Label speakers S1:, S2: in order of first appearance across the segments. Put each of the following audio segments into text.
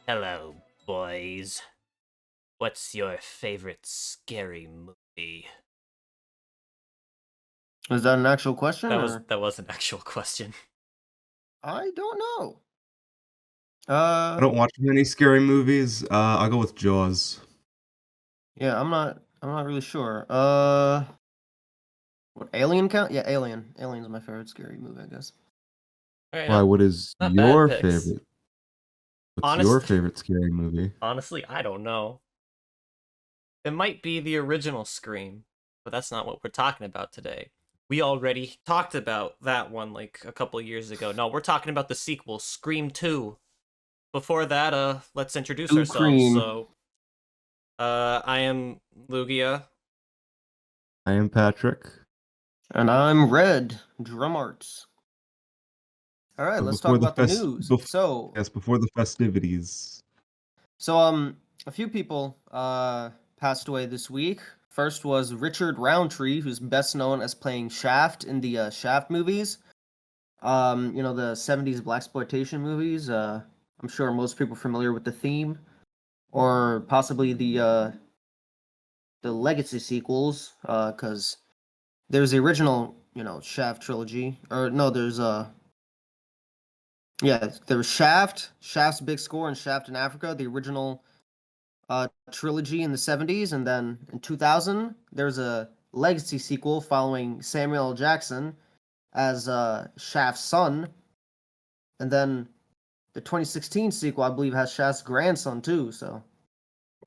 S1: Hello, boys. What's your favorite scary movie?
S2: Is that an actual question
S1: That was
S2: or
S1: that was an actual question.
S2: I don't know.
S3: I don't watch many scary movies. I'll go with Jaws.
S2: Yeah, I'm not really sure. What Alien count? Yeah, Alien. Alien's my favorite scary movie, I guess.
S1: All right,
S3: Why?
S1: not
S3: What is
S1: not bad
S3: your
S1: picks.
S3: favorite? What's your
S1: Honest,
S3: favorite scary movie?
S1: honestly, I don't know. It might be the original Scream, but that's not what we're talking about today. We already talked about that one like a couple years ago. No, we're talking about the sequel, Scream 2. Before that, let's introduce
S2: Two
S1: ourselves.
S2: Cream.
S1: I am Lugia.
S3: I am Patrick.
S2: And I'm Red. Drum Arts. All right,
S3: So
S2: let's talk
S3: before the
S2: about the news.
S3: before the festivities.
S2: A few people passed away this week. First was Richard Roundtree, who's best known as playing Shaft in the Shaft movies. The 70s blaxploitation movies. I'm sure most people are familiar with the theme, or possibly the legacy sequels, because there's the original, Shaft trilogy, or no, there was Shaft, Shaft's Big Score, and Shaft in Africa, the original trilogy in the 70s, and then in 2000 there's a legacy sequel following Samuel L. Jackson as Shaft's son, and then the 2016 sequel, I believe, has Shaft's grandson too. So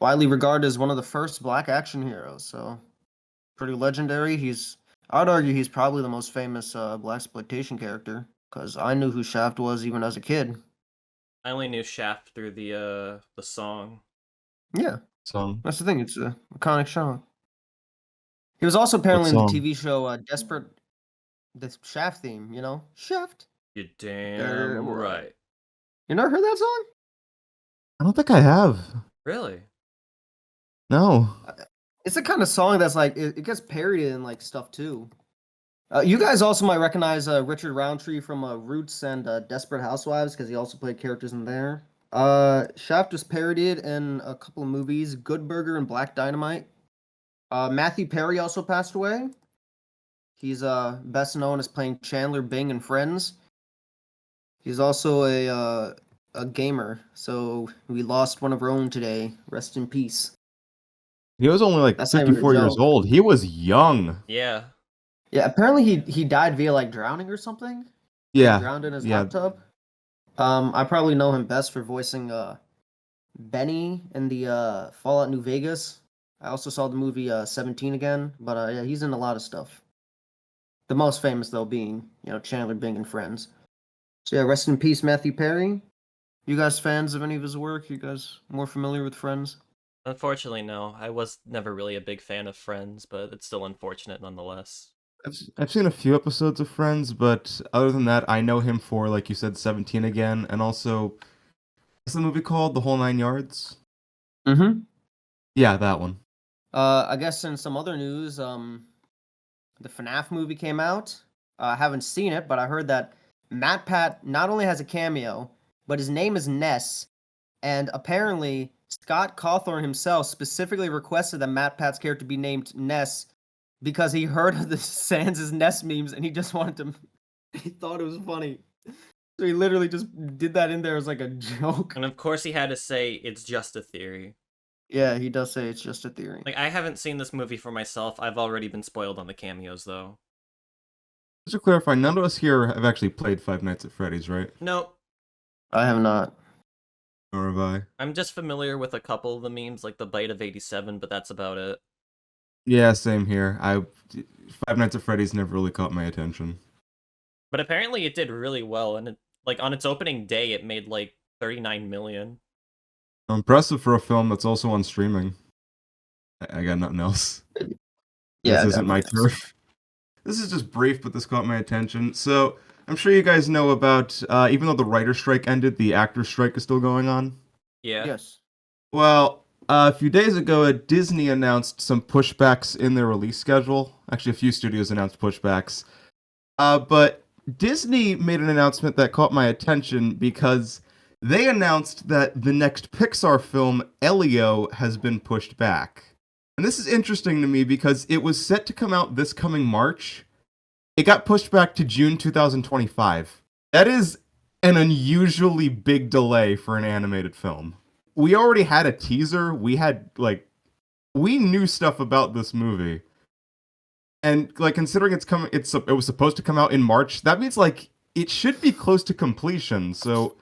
S2: widely regarded as one of the first black action heroes. So pretty legendary. I'd argue he's probably the most famous blaxploitation character because I knew who Shaft was even as a kid.
S1: I only knew Shaft through the song.
S2: Yeah,
S3: Song.
S2: that's the thing. It's a iconic song. He was also
S3: What
S2: apparently in the
S3: song?
S2: TV show Desperate. The Shaft theme, Shaft.
S1: You're damn
S2: Damn right.
S1: right.
S2: You never heard that song?
S3: I don't think I have.
S1: Really?
S3: No.
S2: It's the kind of song that's like it gets parodied in like stuff too. You guys also might recognize Richard Roundtree from Roots and Desperate Housewives because he also played characters in there. Shaft was parodied in a couple of movies, Good Burger and Black Dynamite. Matthew Perry also passed away. He's best known as playing Chandler Bing in Friends. He's also a gamer, so we lost one of our own today. Rest in peace.
S3: He was only like
S2: That's not even a
S3: 54 years
S2: joke.
S3: old. He was young.
S1: Yeah.
S2: Yeah, apparently he died via like drowning or something. He
S3: Yeah.
S2: drowned in his
S3: Yeah.
S2: hot tub. I probably know him best for voicing Benny in the Fallout New Vegas. I also saw the movie 17 again, but yeah, he's in a lot of stuff. The most famous though being, Chandler Bing and Friends. So yeah, rest in peace, Matthew Perry. You guys fans of any of his work? You guys more familiar with Friends?
S1: Unfortunately, no. I was never really a big fan of Friends, but it's still unfortunate nonetheless.
S3: I've seen a few episodes of Friends, but other than that, I know him for, like you said, 17 again, and also, what's the movie called? The Whole Nine Yards?
S2: Mm-hmm.
S3: Yeah, that one.
S2: I guess in some other news, the FNAF movie came out. I haven't seen it, but I heard that Matt Pat not only has a cameo, but his name is Ness, and apparently Scott Cawthorn himself specifically requested that Matt Pat's character be named Ness because he heard of the Sans' Ness memes and he just wanted to. He thought it was funny, so he literally just did that in there as like a joke.
S1: And of course, he had to say it's just a theory.
S2: Yeah, he does say it's just a theory.
S1: Like, I haven't seen this movie for myself. I've already been spoiled on the cameos, though.
S3: Just to clarify, none of us here have actually played Five Nights at Freddy's, right?
S1: Nope.
S2: I have not.
S3: Nor have I.
S1: I'm just familiar with a couple of the memes, like the Bite of 87, but that's about it.
S3: Yeah, same here. Five Nights at Freddy's never really caught my attention.
S1: But apparently it did really well, and on its opening day, it made like 39 million.
S3: Impressive for a film that's also on streaming. I got nothing else.
S2: Yeah,
S3: This isn't my turf. This is just brief, but this caught my attention. So, I'm sure you guys know about, even though the writer's strike ended, the actor's strike is still going on.
S1: Yeah.
S2: Yes.
S3: Well, a few days ago, Disney announced some pushbacks in their release schedule. Actually, a few studios announced pushbacks. But Disney made an announcement that caught my attention because they announced that the next Pixar film, Elio, has been pushed back. And this is interesting to me because it was set to come out this coming March. It got pushed back to June 2025. That is an unusually big delay for an animated film. We already had a teaser. We knew stuff about this movie. And like considering it was supposed to come out in March, that means like it should be close to completion. So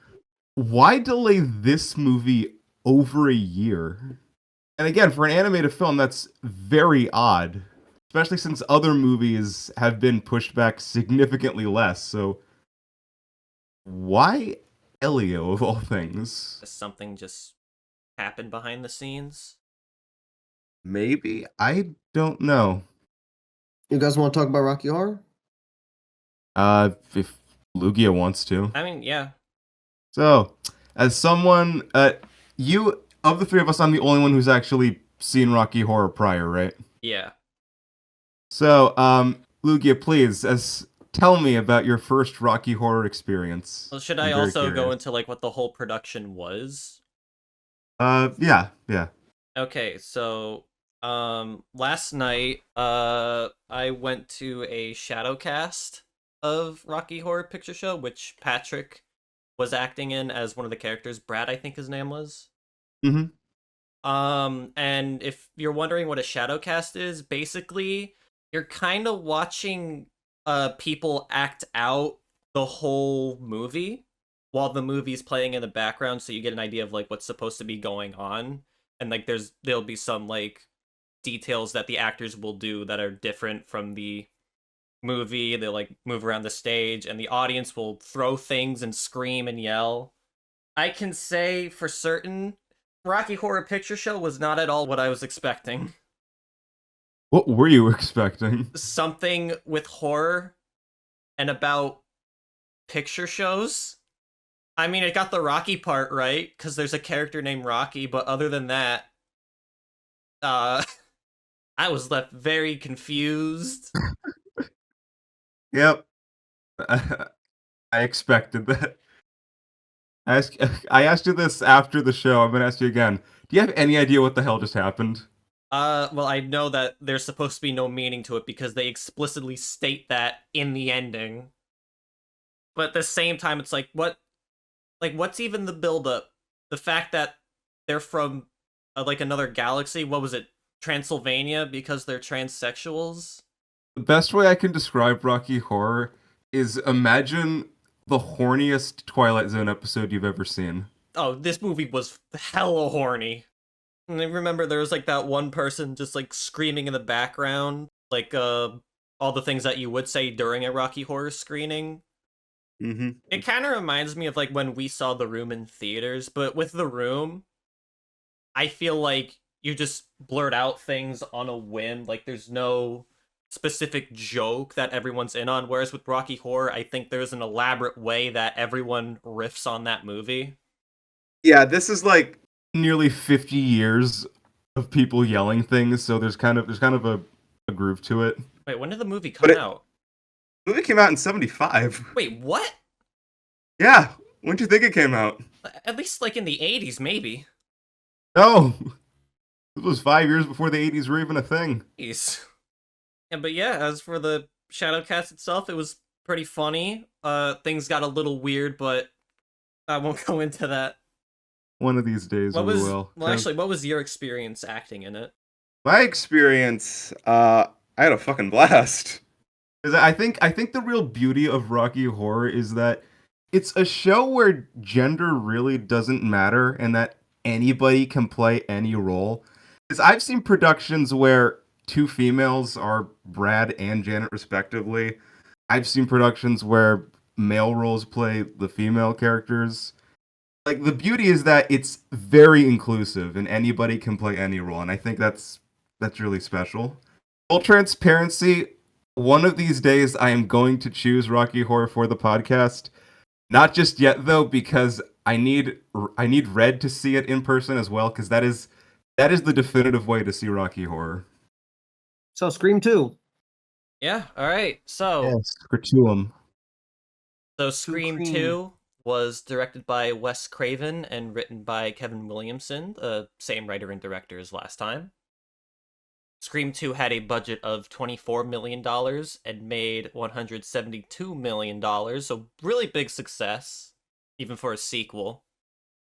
S3: why delay this movie over a year? And again, for an animated film, that's very odd, especially since other movies have been pushed back significantly less. So why Elio of all things?
S1: Does something just happen behind the scenes?
S3: Maybe, I don't know.
S2: You guys want to talk about Rocky Horror?
S3: If Lugia wants to.
S1: I mean, yeah.
S3: So, as someone, you of the three of us, I'm the only one who's actually seen Rocky Horror prior, right?
S1: Yeah.
S3: So, Lugia, please, tell me about your first Rocky Horror experience.
S1: Well, should
S3: I'm
S1: I
S3: very
S1: also go
S3: curious.
S1: into like what the whole production was?
S3: Yeah.
S1: Okay, so last night I went to a shadowcast of Rocky Horror Picture Show, which Patrick was acting in as one of the characters. Brad, I think his name was.
S3: Mm-hmm.
S1: And if you're wondering what a shadowcast is, basically you're kind of watching people act out the whole movie while the movie's playing in the background, so you get an idea of like what's supposed to be going on. And like there'll be some like details that the actors will do that are different from the movie. They'll like move around the stage and the audience will throw things and scream and yell. I can say for certain Rocky Horror Picture Show was not at all what I was expecting.
S3: What were you expecting?
S1: Something with horror and about picture shows. I mean, it got the Rocky part right because there's a character named Rocky, but other than that, I was left very confused.
S3: Yep. I expected that. I asked you this after the show. I'm gonna ask you again. Do you have any idea what the hell just happened?
S1: Well, I know that there's supposed to be no meaning to it because they explicitly state that in the ending. But at the same time, it's like, what's even the buildup? The fact that they're from like another galaxy. What was it? Transylvania because they're transsexuals.
S3: The best way I can describe Rocky Horror is imagine the horniest Twilight Zone episode you've ever seen.
S1: Oh, this movie was hella horny. And I remember there was like that one person just like screaming in the background, like all the things that you would say during a Rocky Horror screening.
S3: Mm-hmm.
S1: It kind of reminds me of like when we saw The Room in theaters, but with The Room, I feel like you just blurt out things on a whim. Like there's no specific joke that everyone's in on. Whereas with Rocky Horror, I think there's an elaborate way that everyone riffs on that movie.
S3: Yeah, this is like nearly 50 years of people yelling things, so there's kind of a groove to it.
S1: Wait, when did the movie come out?
S3: The movie came out in 75.
S1: Wait, what?
S3: Yeah, when do you think it came out?
S1: At least like in the 80s, maybe.
S3: No, it was 5 years before the 80s were even a thing.
S1: Jeez. Yeah, but yeah, as for the Shadowcast itself, it was pretty funny. Things got a little weird, but I won't go into that.
S3: One of these days we will.
S1: Well, actually, what was your experience acting in it?
S3: My experience, I had a fucking blast. I think the real beauty of Rocky Horror is that it's a show where gender really doesn't matter and that anybody can play any role. Because I've seen productions where two females are Brad and Janet respectively. I've seen productions where male roles play the female characters. Like the beauty is that it's very inclusive and anybody can play any role, and I think that's really special. Full transparency, one of these days I am going to choose Rocky Horror for the podcast. Not just yet though, because I need Red to see it in person as well, because that is the definitive way to see Rocky Horror.
S2: So Scream 2.
S1: Yeah, alright. So
S3: Yes, Gratuum.
S1: So Scream
S2: Scream.
S1: 2, was directed by Wes Craven and written by Kevin Williamson, the same writer and director as last time. Scream 2 had a budget of $24 million and made $172 million, so really big success, even for a sequel.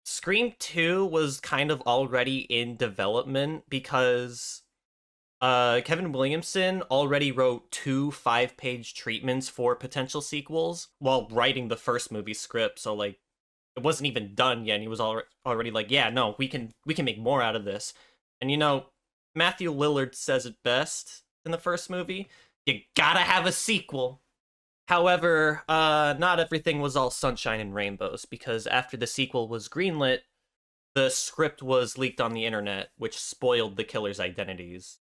S1: Scream 2 was kind of already in development because Kevin Williamson already wrote 2 5-page treatments for potential sequels while writing the first movie script, so like it wasn't even done yet, and he was already like, yeah, no, we can make more out of this. And you know, Matthew Lillard says it best in the first movie, you gotta have a sequel. However, not everything was all sunshine and rainbows, because after the sequel was greenlit, the script was leaked on the internet, which spoiled the killers' identities.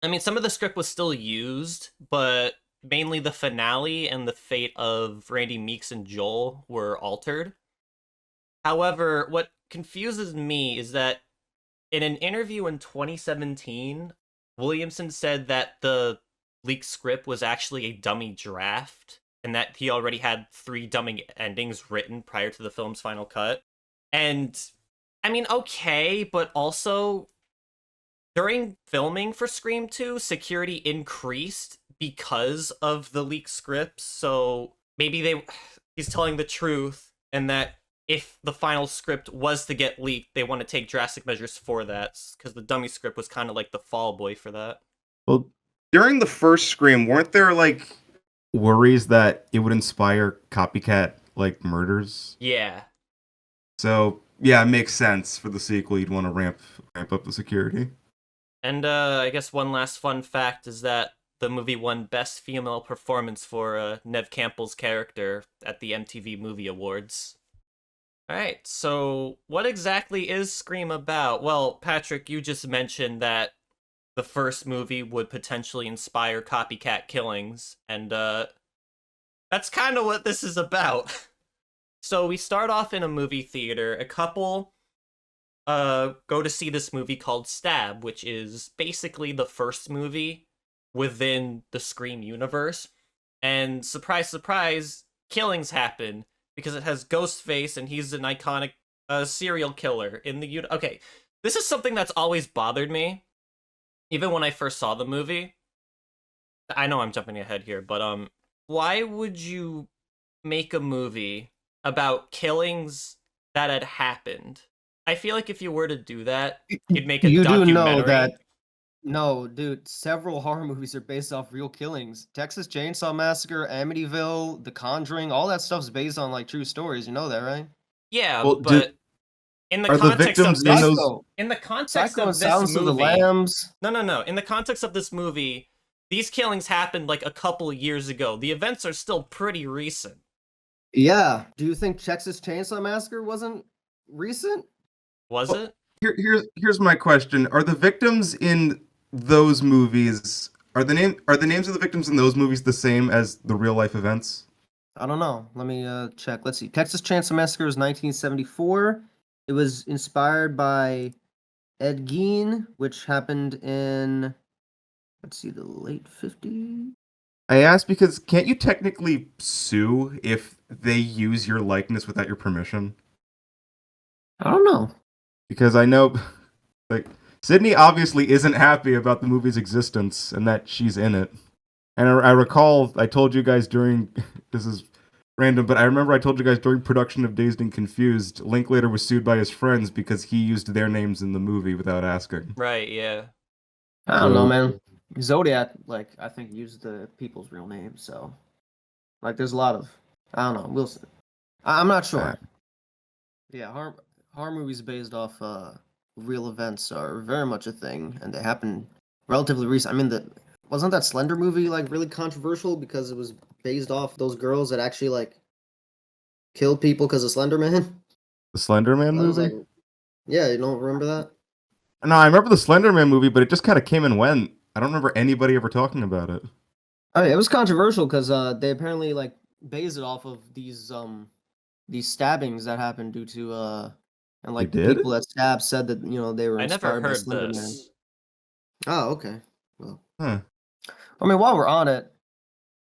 S1: I mean, some of the script was still used, but mainly the finale and the fate of Randy Meeks and Joel were altered. However, what confuses me is that in an interview in 2017, Williamson said that the leaked script was actually a dummy draft and that he already had 3 dummy endings written prior to the film's final cut. And I mean, okay, but also during filming for Scream 2, security increased because of the leaked scripts, so maybe he's telling the truth, and that if the final script was to get leaked, they want to take drastic measures for that, because the dummy script was kind of like the fall boy for that.
S3: Well, during the first Scream, weren't there like worries that it would inspire copycat like murders?
S1: Yeah.
S3: So yeah, it makes sense for the sequel. You'd want to ramp up the security.
S1: And I guess one last fun fact is that the movie won Best Female Performance for Neve Campbell's character at the MTV Movie Awards. Alright, so what exactly is Scream about? Well, Patrick, you just mentioned that the first movie would potentially inspire copycat killings, and that's kind of what this is about. So we start off in a movie theater. A couple go to see this movie called Stab, which is basically the first movie within the Scream universe. And surprise, surprise, killings happen because it has Ghostface, and he's an iconic serial killer in the Okay, this is something that's always bothered me, even when I first saw the movie. I know I'm jumping ahead here, but why would you make a movie about killings that had happened? I feel like if you were to do that, you'd make a
S2: You do
S1: documentary.
S2: know that. No, dude, several horror movies are based off real killings. Texas Chainsaw Massacre, Amityville, The Conjuring, all that stuff's based on like true stories. You know that, right?
S1: Yeah,
S3: Well,
S1: but in the
S3: are the
S1: context of
S3: victims
S1: this,
S3: in those?
S2: Psycho,
S1: in the context
S2: Psycho
S1: of
S2: and
S1: this
S2: Silence of the
S1: movie,
S2: Lambs.
S1: no. In the context of this movie, these killings happened like a couple of years ago. The events are still pretty recent.
S2: Yeah. Do you think Texas Chainsaw Massacre wasn't recent?
S1: Was
S3: Well,
S1: it?
S3: Here's my question: are the victims in those movies are the names of the victims in those movies the same as the real life events?
S2: I don't know. Let me check. Let's see. Texas Chainsaw Massacre is 1974. It was inspired by Ed Gein, which happened in, let's see, the late 50s.
S3: I ask because can't you technically sue if they use your likeness without your permission?
S2: I don't know.
S3: Because I know, like, Sydney obviously isn't happy about the movie's existence and that she's in it. And I recall I told you guys during, this is random, but I remember I told you guys during production of Dazed and Confused, Linklater was sued by his friends because he used their names in the movie without asking.
S1: Right, yeah.
S2: I don't know,
S3: So-
S2: man. Zodiac, like, I think used the people's real names, so like, there's a lot of, I don't know. We'll see. I'm not sure. Yeah, horror movies based off real events are very much a thing, and they happen relatively recent. I mean, wasn't that Slender movie like really controversial because it was based off those girls that actually like killed people because of Slender Man?
S3: The Slender Man
S2: That was
S3: movie?
S2: like, yeah, you don't remember that?
S3: No, I remember the Slender Man movie, but it just kind of came and went. I don't remember anybody ever talking about it.
S2: I mean, it was controversial because they apparently like based it off of these stabbings that happened due to and like
S3: They
S2: the
S3: did?
S2: people that stabbed said that they were
S1: I never
S2: inspired by
S1: heard
S2: Slender Man.
S1: this.
S2: Oh, okay. Well,
S3: Huh.
S2: I mean, while we're on it,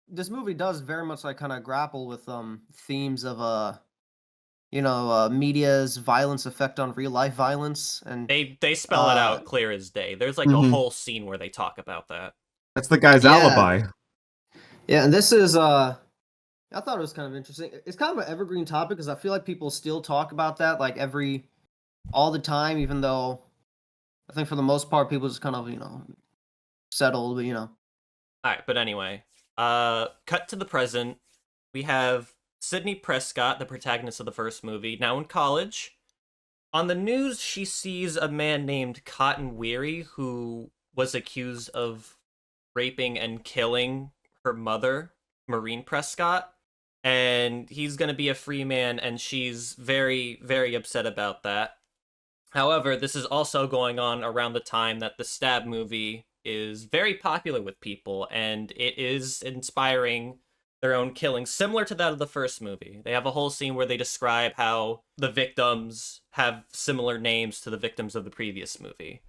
S2: this movie does very much like kind of grapple with themes of media's violence effect on real life violence, and
S1: They spell it
S2: uh,
S1: out clear as day. There's like a
S3: Mhm.
S1: whole scene where they talk about that.
S3: That's the guy's
S2: Yeah.
S3: alibi.
S2: yeah, and this is I thought it was kind of interesting. It's kind of an evergreen topic because I feel like people still talk about that like all the time, even though I think for the most part people just kind of settled, but
S1: All right, but anyway, cut to the present. We have Sydney Prescott, the protagonist of the first movie, now in college. On the news, she sees a man named Cotton Weary who was accused of raping and killing her mother, Maureen Prescott. And he's going to be a free man, and she's very, very upset about that. However, this is also going on around the time that the Stab movie is very popular with people, and it is inspiring their own killings, similar to that of the first movie. They have a whole scene where they describe how the victims have similar names to the victims of the previous movie.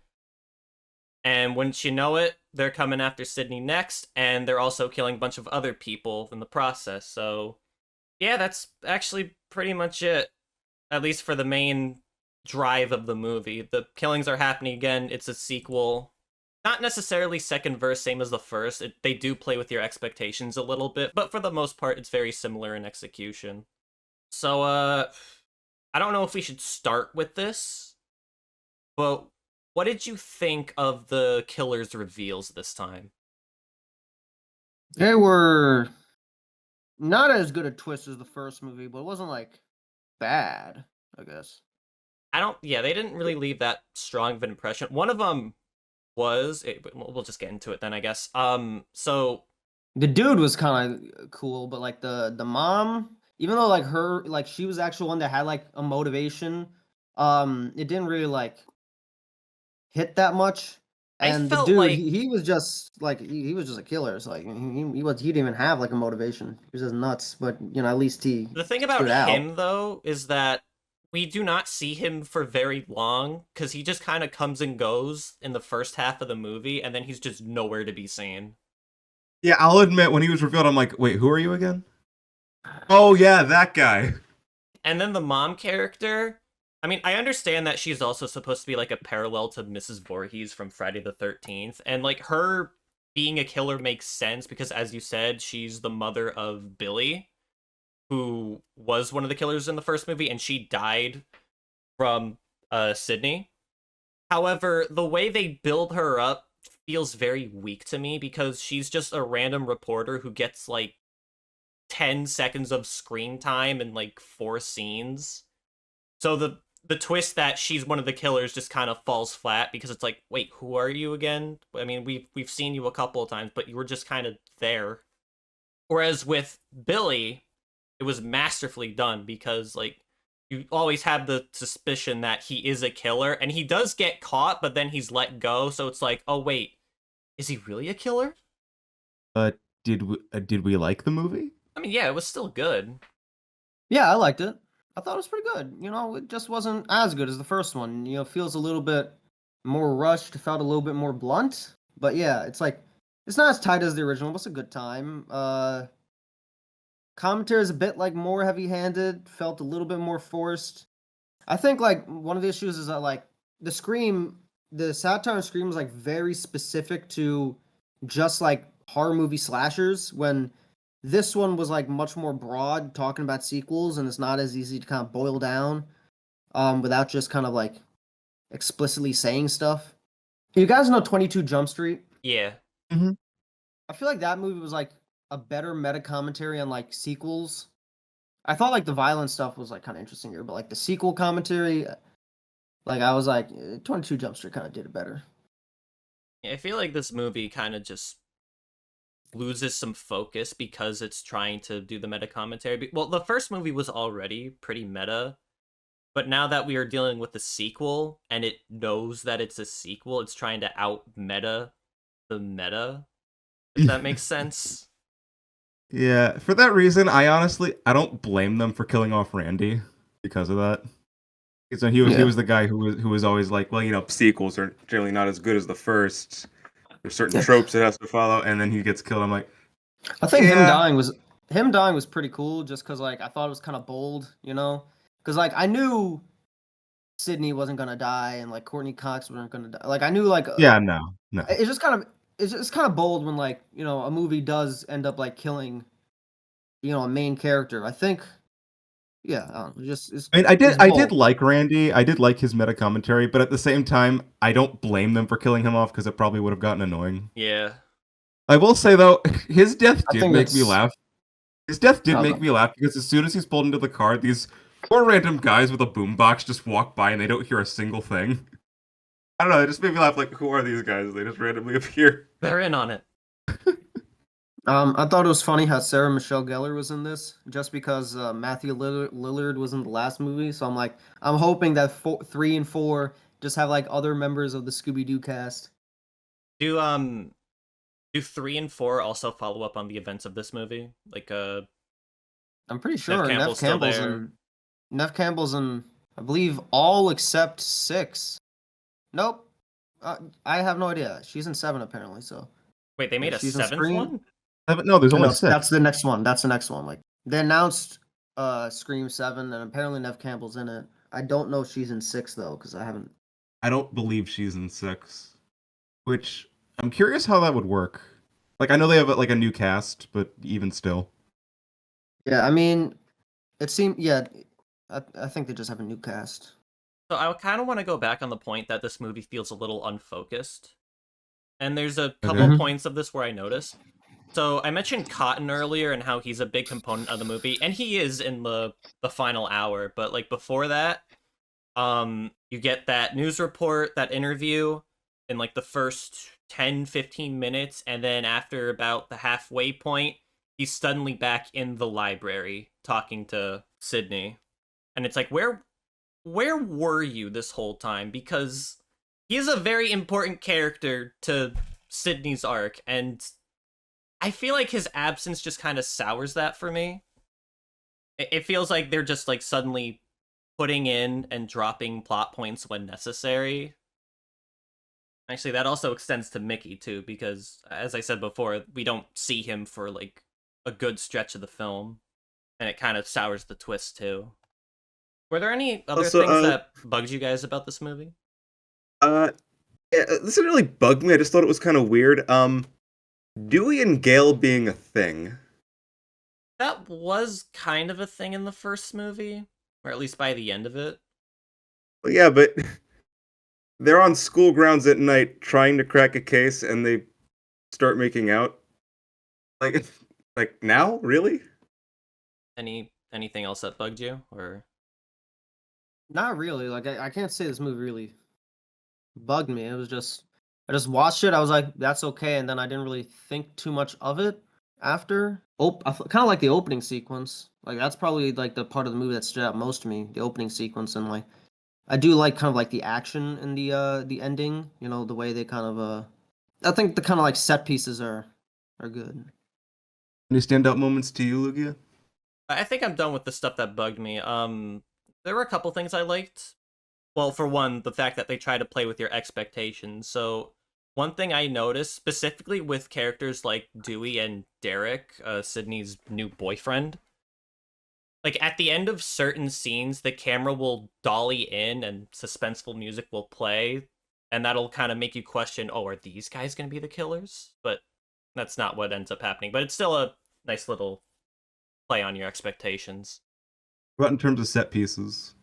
S1: And wouldn't you know it, they're coming after Sydney next, and they're also killing a bunch of other people in the process. So, yeah, that's actually pretty much it, at least for the main drive of the movie. The killings are happening again. It's a sequel. Not necessarily second verse, same as the first. They do play with your expectations a little bit, but for the most part, it's very similar in execution. So, I don't know if we should start with this, but what did you think of the killer's reveals this time?
S2: they were not as good a twist as the first movie, but it wasn't like bad, I guess.
S1: Yeah, they didn't really leave that strong of an impression. One of them we'll just get into it then, I guess. So
S2: The dude was kind of cool, but like the mom, even though like she was the actual one that had like a motivation, it didn't really like hit that much.
S1: I
S2: And the
S1: felt
S2: dude,
S1: like
S2: he was just like he was just a killer. So like he didn't even have like a motivation. He was just nuts. But at least he
S1: the thing about
S2: stood out.
S1: him though is that we do not see him for very long because he just kind of comes and goes in the first half of the movie, and then he's just nowhere to be seen.
S3: Yeah, I'll admit when he was revealed, I'm like, wait, who are you again? Oh yeah, that guy.
S1: And then the mom character, I mean, I understand that she's also supposed to be like a parallel to Mrs. Voorhees from Friday the 13th, and like her being a killer makes sense because, as you said, she's the mother of Billy, who was one of the killers in the first movie, and she died from Sydney. However, the way they build her up feels very weak to me because she's just a random reporter who gets like 10 seconds of screen time in like 4 scenes. So the twist that she's one of the killers just kind of falls flat because it's like, wait, who are you again? I mean, we've seen you a couple of times, but you were just kind of there. Whereas with Billy, it was masterfully done because like you always have the suspicion that he is a killer, and he does get caught, but then he's let go. So it's like, oh wait, is he really a killer?
S3: Did we like the movie?
S1: I mean, yeah, it was still good.
S2: Yeah, I liked it. I thought it was pretty good. It just wasn't as good as the first one. It feels a little bit more rushed. It felt a little bit more blunt. But yeah, it's like it's not as tight as the original. But it's a good time. Commentary is a bit like more heavy-handed. Felt a little bit more forced. I think like one of the issues is that like the satire in Scream was like very specific to just like horror movie slashers when this one was like much more broad, talking about sequels, and it's not as easy to kind of boil down without just kind of like explicitly saying stuff. You guys know 22 Jump Street?
S1: Yeah.
S2: I feel like that movie was like a better meta commentary on like sequels. I thought like the violent stuff was like kind of interesting here, but like the sequel commentary, like I was like 22 Jump Street kind of did it better.
S1: I feel like this movie kind of just loses some focus because it's trying to do the meta commentary. Well, the first movie was already pretty meta, but now that we are dealing with the sequel and it knows that it's a sequel, it's trying to out meta the meta. If that makes sense.
S3: Yeah, for that reason, I don't blame them for killing off Randy because of that. So he was the guy who was always like, well, sequels are generally not as good as the first. There's certain tropes it has to follow, and then he gets killed. I'm like,
S2: I think
S3: yeah.
S2: him dying was pretty cool, just because like I thought it was kind of bold, because like I knew Sydney wasn't gonna die and like Courtney Cox wasn't gonna die. Like I knew like
S3: Yeah, no.
S2: it's just kind of it's just kind of bold when like a movie does end up like killing a main character. I think yeah, I don't know, just
S3: I mean,
S2: it's
S3: I did
S2: bold.
S3: like Randy. I did like his meta commentary, but at the same time, I don't blame them for killing him off because it probably would have gotten annoying.
S1: Yeah.
S3: I will say though, his death
S2: I
S3: did
S2: think
S3: make me
S2: it's
S3: laugh. His death did make
S2: okay.
S3: me laugh because as soon as he's pulled into the car, these four random guys with a boombox just walk by and they don't hear a single thing. I don't know. It just made me laugh. Like, who are these guys? They just randomly appear.
S1: They're in on it.
S2: I thought it was funny how Sarah Michelle Gellar was in this, just because Matthew Lillard was in the last movie. So I'm like, I'm hoping that 3 and 4 just have like other members of the Scooby Doo cast.
S1: Do 3 and 4 also follow up on the events of this movie? Like
S2: I'm pretty sure
S1: Campbell's still there.
S2: Nev Campbell's in, I believe, all except 6. Nope, I have no idea. She's in 7 apparently. So
S1: Wait, they made a
S2: she's in
S1: 7th
S2: Scream.
S1: one?
S3: No, there's only
S2: No,
S3: 6.
S2: that's the next one. That's the next one. Like they announced Scream 7, and apparently Nev Campbell's in it. I don't know if she's in 6 though, because I haven't.
S3: I don't believe she's in 6, which I'm curious how that would work. Like, I know they have like a new cast, but even still.
S2: Yeah, I mean, it seemed. Yeah, I think they just have a new cast.
S1: So I kind of want to go back on the point that this movie feels a little unfocused. And there's a couple
S3: Okay.
S1: points of this where I noticed. So I mentioned Cotton earlier and how he's a big component of the movie, and he is in the final hour, but like before that, you get that news report, that interview in like the first 10-15 minutes, and then after about the halfway point, he's suddenly back in the library talking to Sydney. And it's like, where were you this whole time? Because he is a very important character to Sydney's arc, and I feel like his absence just kind of sours that for me. It feels like they're just like suddenly putting in and dropping plot points when necessary. Actually, that also extends to Mickey too, because as I said before, we don't see him for like a good stretch of the film, and it kind of sours the twist too. Were there any other
S3: Also,
S1: things that bugged you guys about this movie?
S3: Yeah, this didn't really bug me. I just thought it was kind of weird. Dewey and Gale being a thing.
S1: That was kind of a thing in the first movie, or at least by the end of it.
S3: Well, yeah, but they're on school grounds at night trying to crack a case, and they start making out. Like, like now, really?
S1: Anything else that bugged you, or
S2: Not really. Like I can't say this movie really bugged me. It was just I just watched it. I was like, that's okay, and then I didn't really think too much of it after. I kind of like the opening sequence. Like that's probably like the part of the movie that stood out most to me. The opening sequence, and like I do like kind of like the action and the ending. You know, the way they kind of I think the kind of like set pieces are good.
S3: Any standout moments to you, Lugia?
S1: I think I'm done with the stuff that bugged me. There were a couple things I liked. Well, for one, the fact that they try to play with your expectations. So, one thing I noticed, specifically with characters like Dewey and Derek, Sydney's new boyfriend, like at the end of certain scenes, the camera will dolly in and suspenseful music will play, and that'll kind of make you question, oh, are these guys going to be the killers? But that's not what ends up happening. But it's still a nice little play on your expectations.
S3: What about in terms of set pieces?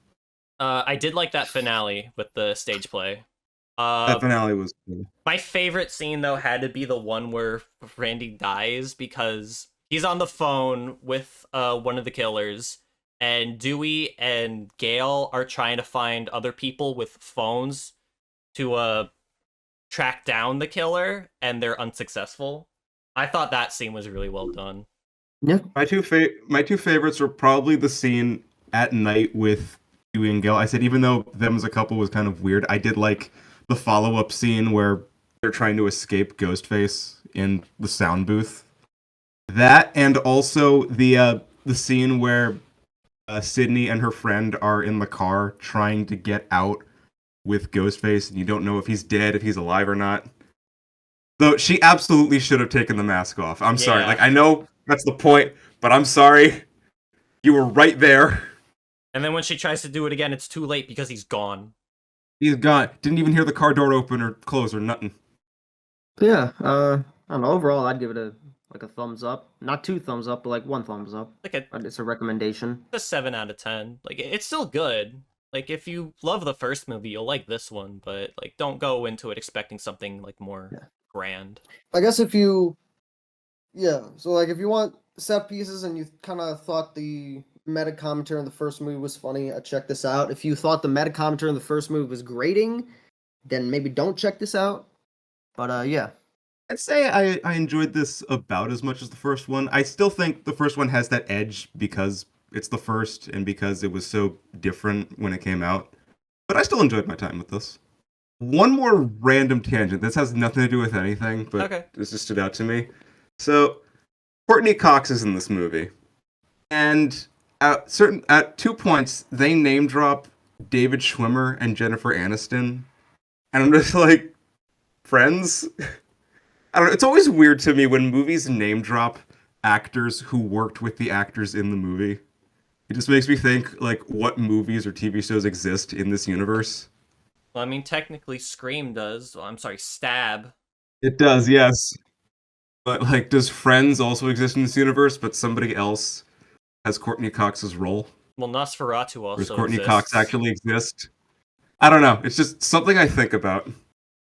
S1: I did like that finale with the stage play.
S3: That finale was cool.
S1: My favorite scene though had to be the one where Randy dies because he's on the phone with one of the killers, and Dewey and Gale are trying to find other people with phones to track down the killer, and they're unsuccessful. I thought that scene was really well done.
S2: Yeah.
S3: My two favorites were probably the scene at night with Dewey and Gale. I said even though them as a couple was kind of weird, I did like the follow-up scene where they're trying to escape Ghostface in the sound booth. That, and also the scene where Sydney and her friend are in the car trying to get out with Ghostface, and you don't know if he's dead, if he's alive or not. Though she absolutely should have taken the mask off. I'm sorry.
S1: Yeah.
S3: Like, I know that's the point, but I'm sorry. You were right there.
S1: And then when she tries to do it again, it's too late because he's gone.
S3: He's gone. Didn't even hear the car door open or close or nothing.
S2: Yeah, I don't know. Overall, I'd give it a thumbs up. Not 2 thumbs up, but like 1 thumbs up.
S1: Like a
S2: It's a recommendation.
S1: 7 out of 10. Like it's still good. Like if you love the first movie, you'll like this one, but like don't go into it expecting something like more
S2: Yeah.
S1: grand.
S2: I guess if you, yeah, so like if you want set pieces and you kind of thought the meta commentary in the first movie was funny, check this out. If you thought the meta commentary in the first movie was grating, then maybe don't check this out. But yeah.
S3: I'd say I enjoyed this about as much as the first one. I still think the first one has that edge because it's the first and because it was so different when it came out. But I still enjoyed my time with this. One more random tangent. This has nothing to do with anything, but
S1: Okay.
S3: this just stood out to me. So, Courtney Cox is in this movie. And at 2 points, they name drop David Schwimmer and Jennifer Aniston. And I'm just like, friends? I don't know. It's always weird to me when movies name drop actors who worked with the actors in the movie. It just makes me think, like, what movies or TV shows exist in this universe.
S1: Well, I mean, technically, Scream does. Well, I'm sorry, Stab.
S3: It does, yes. But, like, does Friends also exist in this universe, but somebody else has Courtney Cox's role?
S1: Well, Nosferatu
S3: Or does
S1: also
S3: Courtney
S1: exists.
S3: Cox actually exist? I don't know. It's just something I think about. It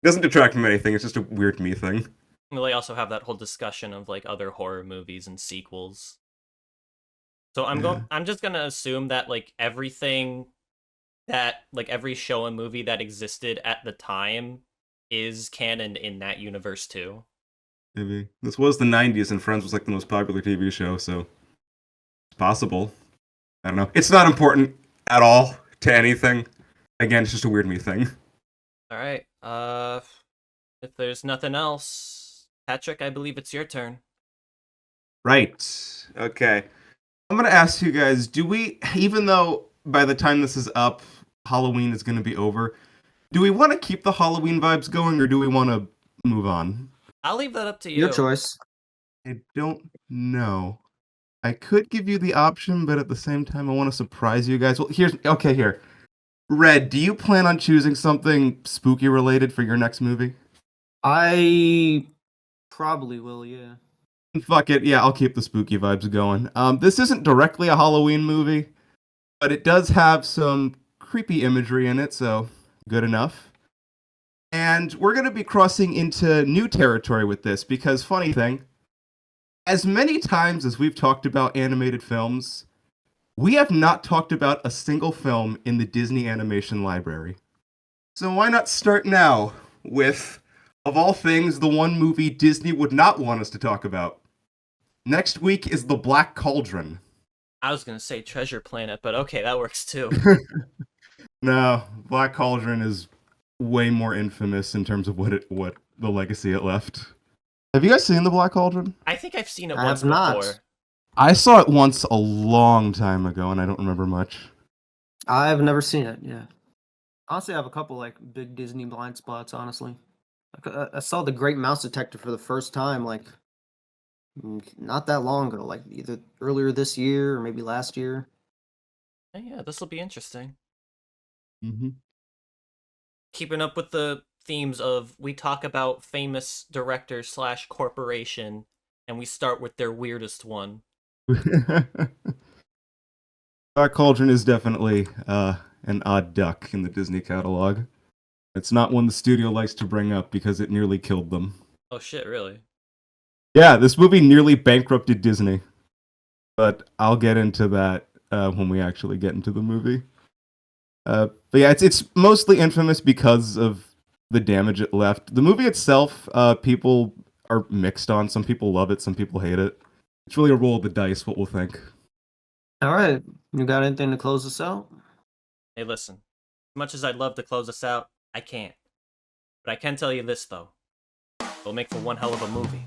S3: doesn't detract from anything. It's just a weird me thing.
S1: Well, they also have that whole discussion of like other horror movies and sequels. So I'm just gonna assume that like everything that like every show and movie that existed at the time is canon in that universe too.
S3: Maybe. This was the 90s, and Friends was like the most popular TV show, so it's possible. I don't know. It's not important at all to anything. Again, it's just a weird me thing.
S1: All right. If there's nothing else, Patrick, I believe it's your turn.
S3: Right. Okay. I'm going to ask you guys, do we, even though by the time this is up, Halloween is going to be over, do we want to keep the Halloween vibes going, or do we want to move on?
S1: I'll leave that up to you.
S2: Your choice.
S3: I don't know. I could give you the option, but at the same time, I want to surprise you guys. Well, here. Red, do you plan on choosing something spooky related for your next movie?
S2: I probably will, yeah.
S3: Fuck it, yeah, I'll keep the spooky vibes going. This isn't directly a Halloween movie, but it does have some creepy imagery in it, so good enough. And we're going to be crossing into new territory with this, because funny thing, as many times as we've talked about animated films, we have not talked about a single film in the Disney Animation Library. So why not start now with, of all things, the one movie Disney would not want us to talk about. Next week is The Black Cauldron.
S1: I was gonna say Treasure Planet, but okay, that works too.
S3: No, Black Cauldron is way more infamous in terms of what the legacy it left. Have you guys seen The Black Cauldron?
S1: I think I've seen it
S2: I
S1: once
S2: have not.
S1: before.
S3: I saw it once a long time ago, and I don't remember much.
S2: I've never seen it, yeah. Honestly, I have a couple like big Disney blind spots, honestly. Like, I saw The Great Mouse Detective for the first time, like, not that long ago, like either earlier this year or maybe last year.
S1: Yeah, this will be interesting.
S3: Mm-hmm.
S1: Keeping up with the themes of we talk about famous directors / corporation, and we start with their weirdest one.
S3: Black Cauldron is definitely an odd duck in the Disney catalog. It's not one the studio likes to bring up because it nearly killed them.
S1: Oh shit, really?
S3: Yeah, this movie nearly bankrupted Disney. But I'll get into that when we actually get into the movie. But yeah, it's mostly infamous because of the damage it left. The movie itself, people are mixed on. Some people love it, some people hate it. It's really a roll of the dice what we'll think.
S2: All right, you got anything to close us out?
S1: Hey, listen. As much as I'd love to close us out, I can't. But I can tell you this, though. It'll make for one hell of a movie.